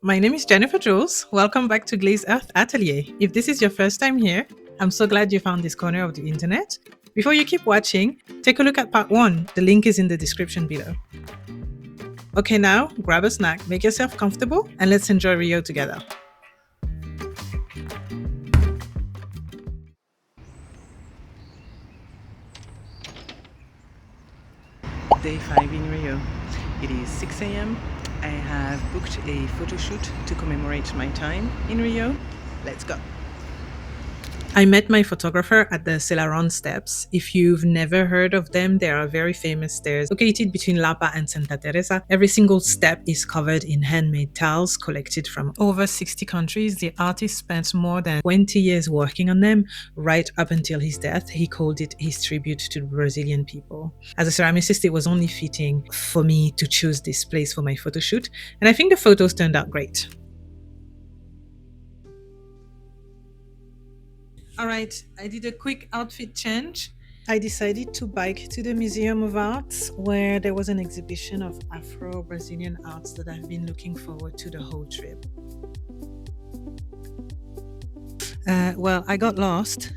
My name is Jennifer Jules. Welcome back to Glazed Earth Atelier. If this is your first time here, I'm so glad you found this corner of the internet. Before you keep watching, take a look at part 1. The link is in the description below. Okay, now grab a snack, make yourself comfortable, and let's enjoy Rio together. Day 5 in Rio. It is 6 a.m. I have booked a photo shoot to commemorate my time in Rio. Let's go. I met my photographer at the Selaron steps. If you've never heard of them, they are very famous stairs located between Lapa and Santa Teresa. Every single step is covered in handmade tiles collected from over 60 countries. The artist spent more than 20 years working on them. Right up until his death, he called it his tribute to the Brazilian people. As a ceramicist, it was only fitting for me to choose this place for my photo shoot, and I think the photos turned out great. All right, I did a quick outfit change. I decided to bike to the Museum of Arts, where there was an exhibition of Afro-Brazilian arts that I've been looking forward to the whole trip. Well, I got lost,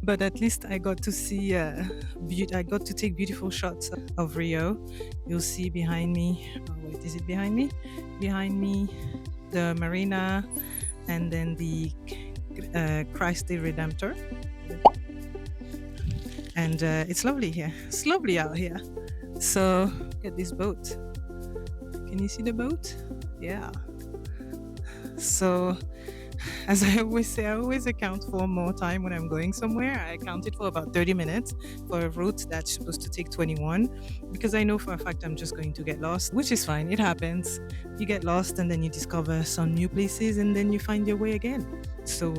but at least I got to see, I got to take beautiful shots of Rio. You'll see behind me, oh wait, is it behind me? Behind me, the marina, and then the Christ the Redemptor. And it's lovely here. It's lovely out here. So, get this boat. Can you see the boat? Yeah. So, as I always say, I always account for more time when I'm going somewhere. I accounted for about 30 minutes for a route that's supposed to take 21 because I know for a fact I'm just going to get lost, which is fine. It happens. You get lost and then you discover some new places and then you find your way again. So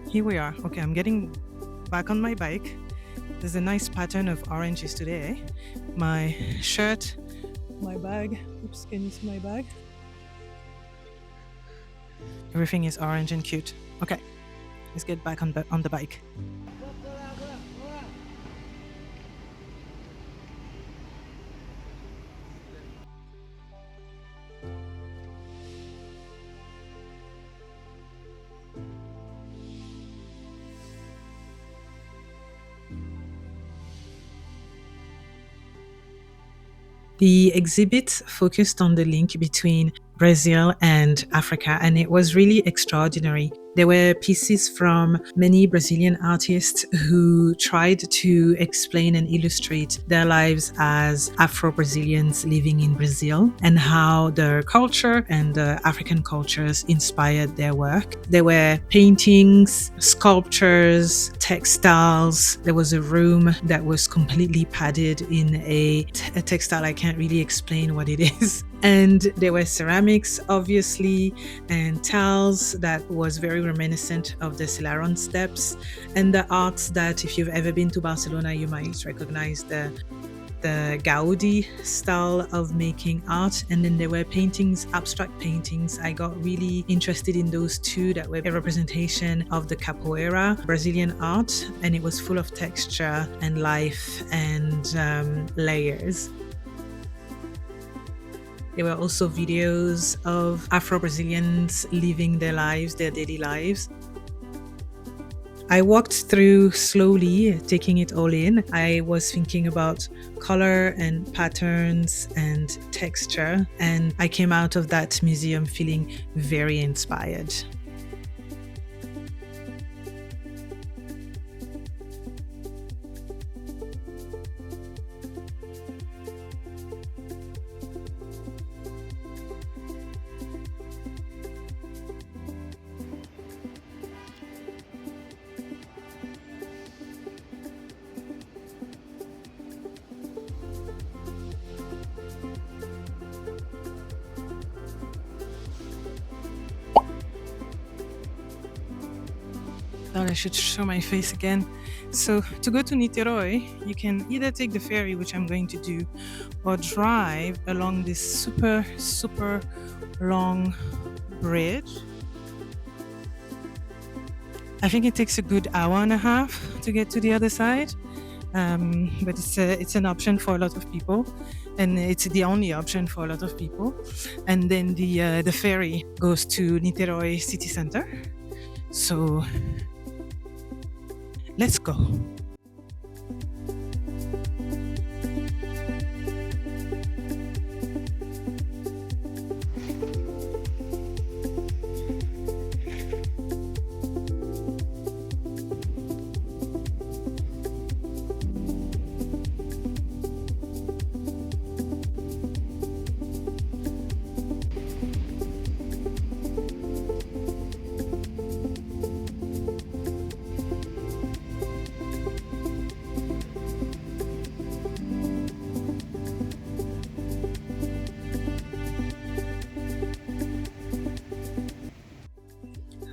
here we are. Okay, I'm getting back on my bike. There's a nice pattern of oranges today. My shirt, my bag. Oops, can you see my bag? Everything is orange and cute. Okay, let's get back on the bike. The exhibit focused on the link between Brazil and Africa, and it was really extraordinary. There were pieces from many Brazilian artists who tried to explain and illustrate their lives as Afro-Brazilians living in Brazil and how their culture and the African cultures inspired their work. There were paintings, sculptures, textiles. There was a room that was completely padded in a textile. I can't really explain what it is. And there were ceramics, obviously, and tiles that was very reminiscent of the Selaron steps, and the arts that, if you've ever been to Barcelona, you might recognize the Gaudi style of making art. And then there were paintings, abstract paintings. I got really interested in those two that were a representation of the capoeira Brazilian art, and it was full of texture and life and layers. There were also videos of Afro-Brazilians living their lives, their daily lives. I walked through slowly, taking it all in. I was thinking about color and patterns and texture, and I came out of that museum feeling very inspired. Thought I should show my face again. So to go to Niterói, you can either take the ferry, which I'm going to do, or drive along this super long bridge. I think it takes a good hour and a half to get to the other side. but it's an option for a lot of people, and it's the only option for a lot of people. And then the ferry goes to Niterói city center. So let's go.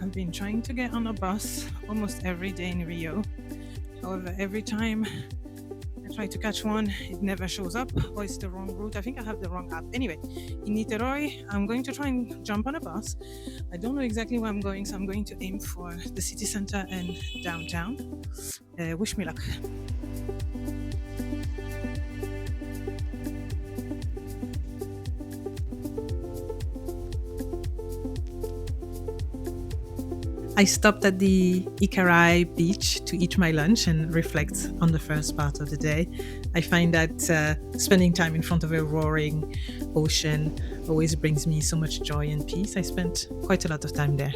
I've been trying to get on a bus almost every day in Rio. However, every time I try to catch one, it never shows up, or it's the wrong route. I think I have the wrong app. Anyway, in Niterói, I'm going to try and jump on a bus. I don't know exactly where I'm going, so I'm going to aim for the city center and downtown. Wish me luck. I stopped at the Ikarai beach to eat my lunch and reflect on the first part of the day. I find that spending time in front of a roaring ocean always brings me so much joy and peace. I spent quite a lot of time there.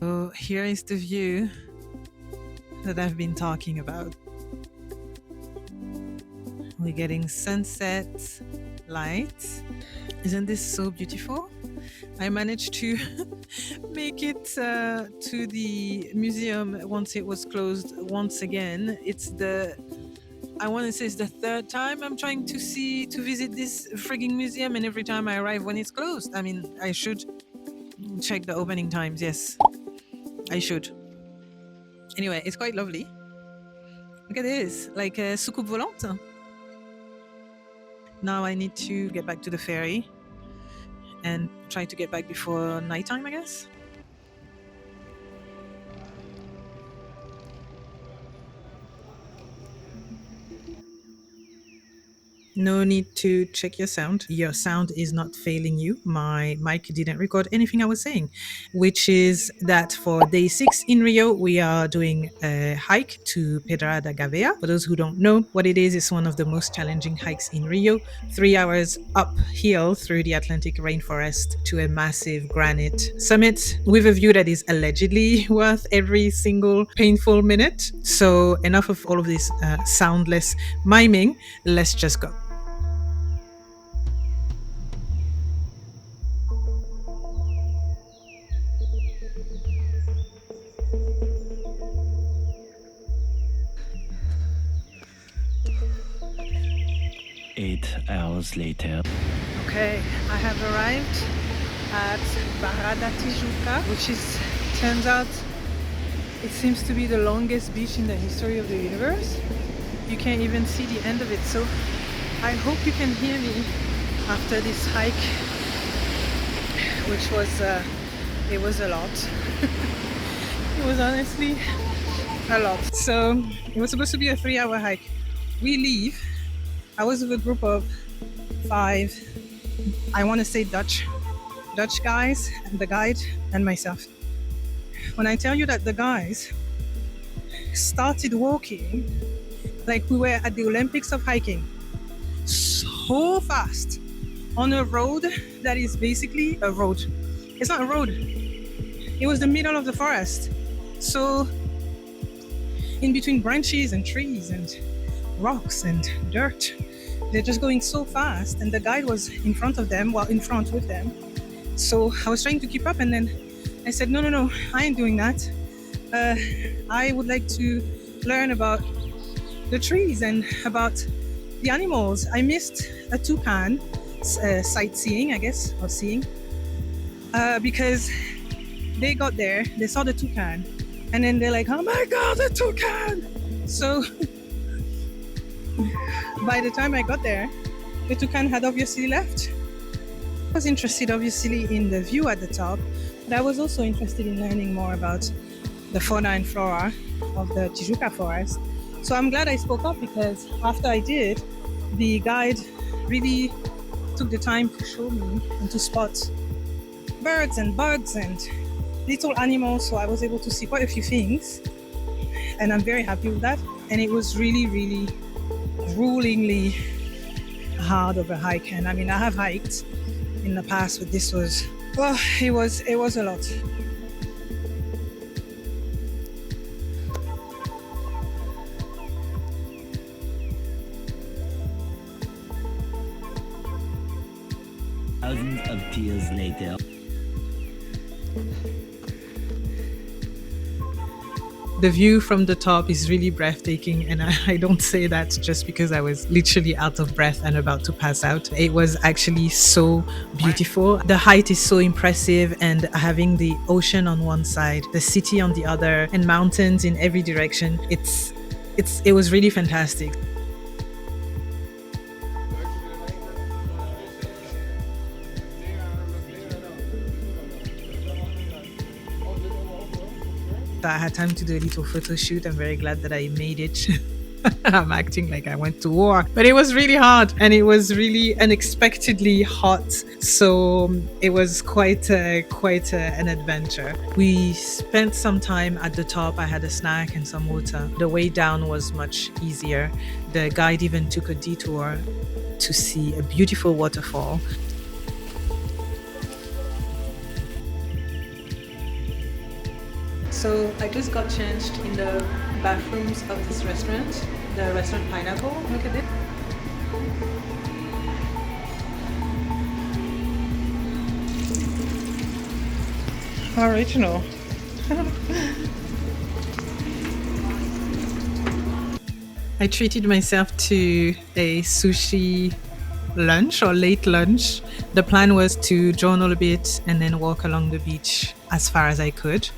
So here is the view that I've been talking about. We're getting sunset light. Isn't this so beautiful? I managed to make it to the museum once it was closed once again. I want to say it's the third time I'm trying to visit this frigging museum, and every time I arrive when it's closed. I mean, I should check the opening times. Yes, I should. Anyway, it's quite lovely. Look at this, like a soucoupe volante. Now I need to get back to the ferry and try to get back before nighttime, I guess. No need to check your sound. Your sound is not failing you. My mic didn't record anything I was saying, which is that for day 6 in Rio, we are doing a hike to Pedra da Gavea. For those who don't know what it is, it's one of the most challenging hikes in Rio. 3 hours uphill through the Atlantic rainforest to a massive granite summit with a view that is allegedly worth every single painful minute. So enough of all of this soundless miming. Let's just go. Eight hours later. Okay, I have arrived at Barra da Tijuca, which turns out, it seems to be the longest beach in the history of the universe. You can't even see the end of it, so I hope you can hear me after this hike, which was, it was a lot. It was honestly a lot. So it was supposed to be a 3-hour hike. We leave. I was with a group of 5, I want to say Dutch guys, and the guide and myself. When I tell you that the guys started walking like we were at the Olympics of hiking, so fast on a road that is basically a road. It's not a road. It was the middle of the forest. So in between branches and trees and rocks and dirt, they're just going so fast, and the guide was in front of them, in front with them. So I was trying to keep up, and then I said, no, I ain't doing that. I would like to learn about the trees and about the animals. I missed a toucan sightseeing, I guess, or seeing, because they got there, they saw the toucan, and then they're like, oh my God, the toucan! So by the time I got there, the toucan had obviously left. I was interested obviously in the view at the top, but I was also interested in learning more about the fauna and flora of the Tijuca forest. So I'm glad I spoke up, because after I did, the guide really took the time to show me and to spot birds and bugs and little animals. So I was able to see quite a few things, and I'm very happy with that. And it was really, really gruelingly hard of a hike. And I mean, I have hiked in the past, but this was, well, it was a lot. Thousands of years later. The view from the top is really breathtaking, and I don't say that just because I was literally out of breath and about to pass out. It was actually so beautiful. The height is so impressive, and having the ocean on one side, the city on the other, and mountains in every direction, it was really fantastic. I had time to do a little photo shoot. I'm very glad that I made it. I'm acting like I went to war, but it was really hard, and it was really unexpectedly hot. So it was quite an adventure. We spent some time at the top. I had a snack and some water. The way down was much easier. The guide even took a detour to see a beautiful waterfall. So I just got changed in the bathrooms of this restaurant, the restaurant Pineapple. Look at it. Original. I treated myself to a sushi lunch or late lunch. The plan was to journal a bit and then walk along the beach as far as I could.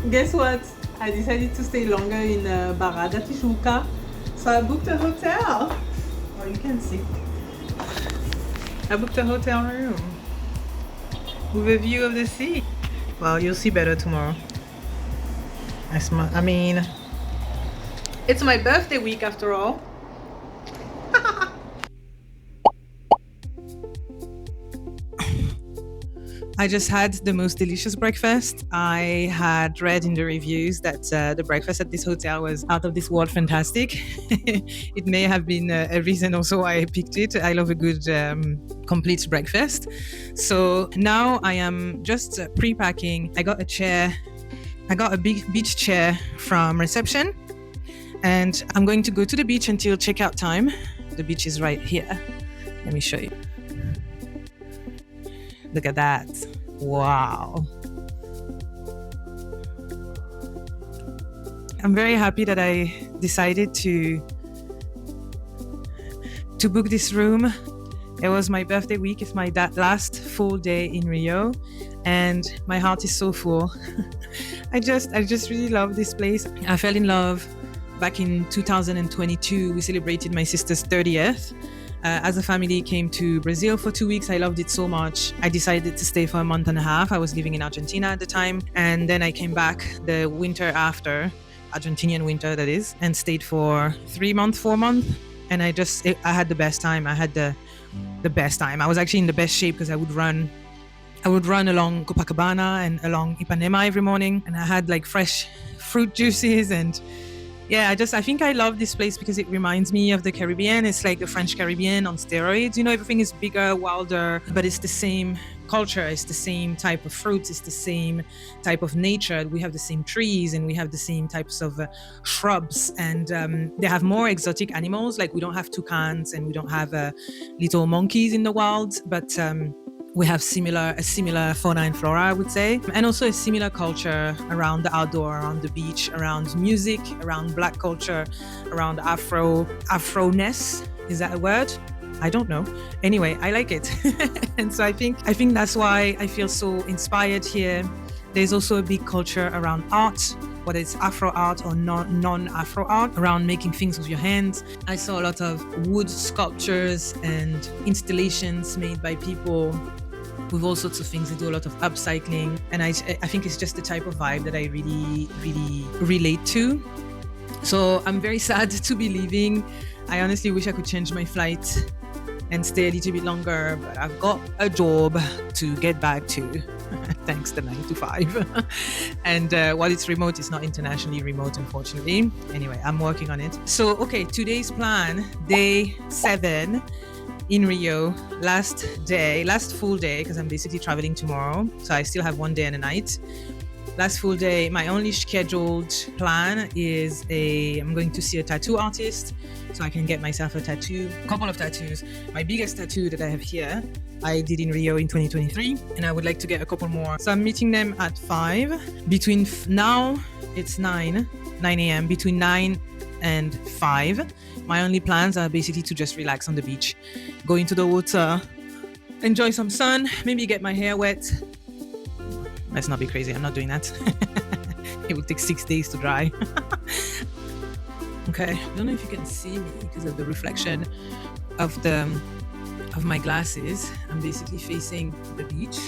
Guess what? I decided to stay longer in Barra da Tijuca. So I booked a hotel. Oh, you can see. I booked a hotel room with a view of the sea. Well, you'll see better tomorrow. I mean, it's my birthday week after all. I just had the most delicious breakfast. I had read in the reviews that the breakfast at this hotel was out of this world fantastic. It may have been a reason also why I picked it. I love a good complete breakfast. So now I am just pre-packing. I got a chair. I got a big beach chair from reception, and I'm going to go to the beach until checkout time. The beach is right here. Let me show you. Look at that. Wow. I'm very happy that I decided to book this room. It was my birthday week. It's my last full day in Rio, and my heart is so full. I just really love this place. I fell in love back in 2022. We celebrated my sister's 30th. As a family, came to Brazil for 2 weeks. I loved it so much. I decided to stay for a month and a half. I was living in Argentina at the time. And then I came back the winter after, Argentinian winter that is, and stayed for 3 months, 4 months. And I had the best time. I had the best time. I was actually in the best shape because I would run along Copacabana and along Ipanema every morning. And I had like fresh fruit juices, and yeah, I think I love this place because it reminds me of the Caribbean. It's like the French Caribbean on steroids. You know, everything is bigger, wilder, but it's the same culture. It's the same type of fruits. It's the same type of nature. We have the same trees, and we have the same types of shrubs. And they have more exotic animals. Like we don't have toucans, and we don't have little monkeys in the wild, but we have a similar fauna and flora, I would say, and also a similar culture around the outdoor, around the beach, around music, around Black culture, around Afro-ness. Is that a word? I don't know. Anyway, I like it. And so I think that's why I feel so inspired here. There's also a big culture around art, whether it's Afro art or non-Afro art, around making things with your hands. I saw a lot of wood sculptures and installations made by people with all sorts of things. They do a lot of upcycling, and I think it's just the type of vibe that I really, really relate to. So I'm very sad to be leaving. I honestly wish I could change my flight and stay a little bit longer, but I've got a job to get back to, thanks to 9 to 5. And while it's remote, it's not internationally remote, unfortunately. Anyway, I'm working on it. So, okay, today's plan, day 7 in Rio, last full day, because I'm basically traveling tomorrow. So I still have one day and a night. Last full day, my only scheduled plan is I'm going to see a tattoo artist so I can get myself a couple of tattoos. My biggest tattoo that I have here, I did in Rio in 2023, and I would like to get a couple more. So I'm meeting them at 5. Between now, it's 9 a.m. Between 9 and 5. My only plans are basically to just relax on the beach, go into the water, enjoy some sun, maybe get my hair wet. Let's not be crazy. I'm not doing that. It will take 6 days to dry. Okay. I don't know if you can see me because of the reflection of my glasses. I'm basically facing the beach.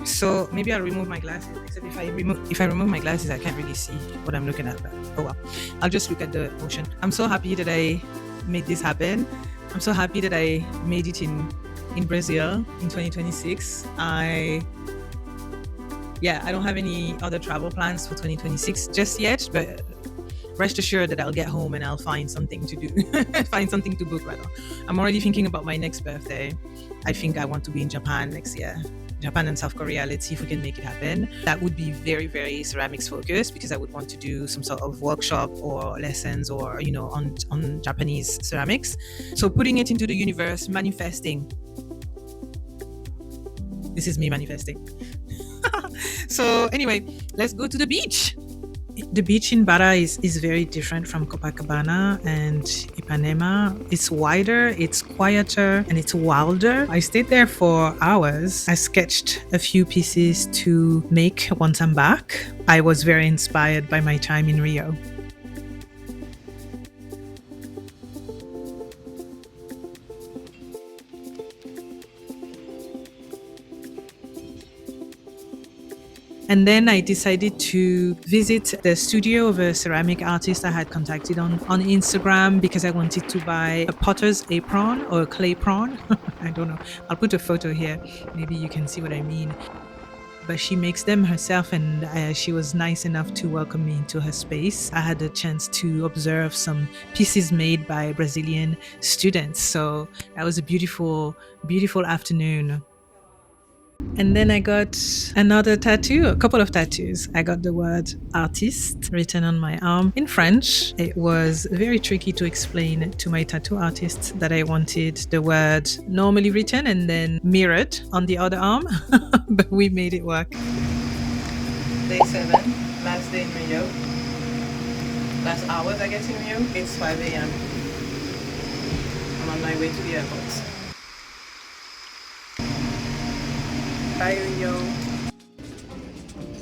So maybe I'll remove my glasses. Except if I remove my glasses, I can't really see what I'm looking at. But oh well. I'll just look at the ocean. I'm so happy that I made this happen. I'm so happy that I made it in Brazil in 2026. I don't have any other travel plans for 2026 just yet, but rest assured that I'll get home and I'll find something to do, find something to book rather. I'm already thinking about my next birthday. I think I want to be in Japan next year. Japan and South Korea. Let's see if we can make it happen. That would be very, very ceramics focused, because I would want to do some sort of workshop or lessons or, on Japanese ceramics. So putting it into the universe, manifesting. This is me manifesting. So anyway, let's go to the beach. The beach in Barra is very different from Copacabana and Ipanema. It's wider, it's quieter, and it's wilder. I stayed there for hours. I sketched a few pieces to make once I'm back. I was very inspired by my time in Rio. And then I decided to visit the studio of a ceramic artist I had contacted on Instagram, because I wanted to buy a potter's apron or a clay prawn. I don't know. I'll put a photo here. Maybe you can see what I mean. But she makes them herself, and she was nice enough to welcome me into her space. I had a chance to observe some pieces made by Brazilian students. So that was a beautiful, beautiful afternoon. And then I got a couple of tattoos. I got the word artist written on my arm in French. It was very tricky to explain to my tattoo artist that I wanted the word normally written and then mirrored on the other arm, but we made it work. Day 7, last day in Rio. Last hours I guess in Rio. It's 5 a.m. I'm on my way to the airport. Bye, Rio.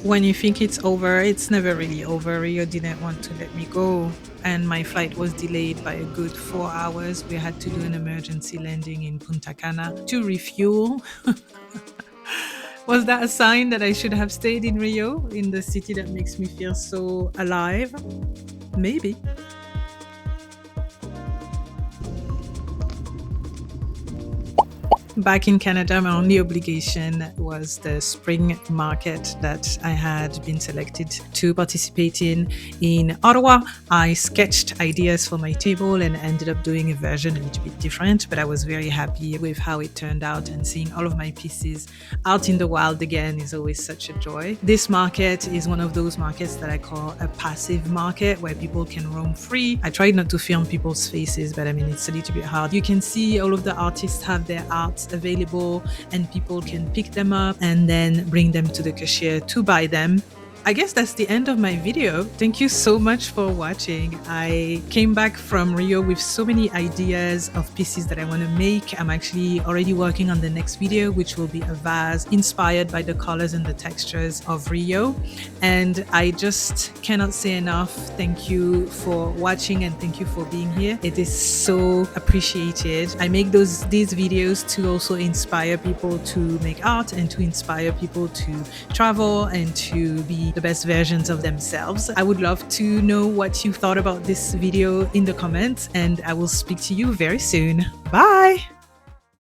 When you think it's over, it's never really over. Rio didn't want to let me go, and my flight was delayed by a good 4 hours. We had to do an emergency landing in Punta Cana to refuel. Was that a sign that I should have stayed in Rio, in the city that makes me feel so alive? Maybe. Back in Canada, my only obligation was the spring market that I had been selected to participate in Ottawa. I sketched ideas for my table and ended up doing a version a little bit different, but I was very happy with how it turned out, and seeing all of my pieces out in the wild again is always such a joy. This market is one of those markets that I call a passive market, where people can roam free. I tried not to film people's faces, but I mean, it's a little bit hard. You can see all of the artists have their art available, and people can pick them up and then bring them to the cashier to buy them. I guess that's the end of my video. Thank you so much for watching. I came back from Rio with so many ideas of pieces that I want to make. I'm actually already working on the next video, which will be a vase inspired by the colors and the textures of Rio. And I just cannot say enough thank you for watching and thank you for being here. It is so appreciated. I make these videos to also inspire people to make art and to inspire people to travel and to be the best versions of themselves. I would love to know what you thought about this video in the comments, and I will speak to you very soon. Bye!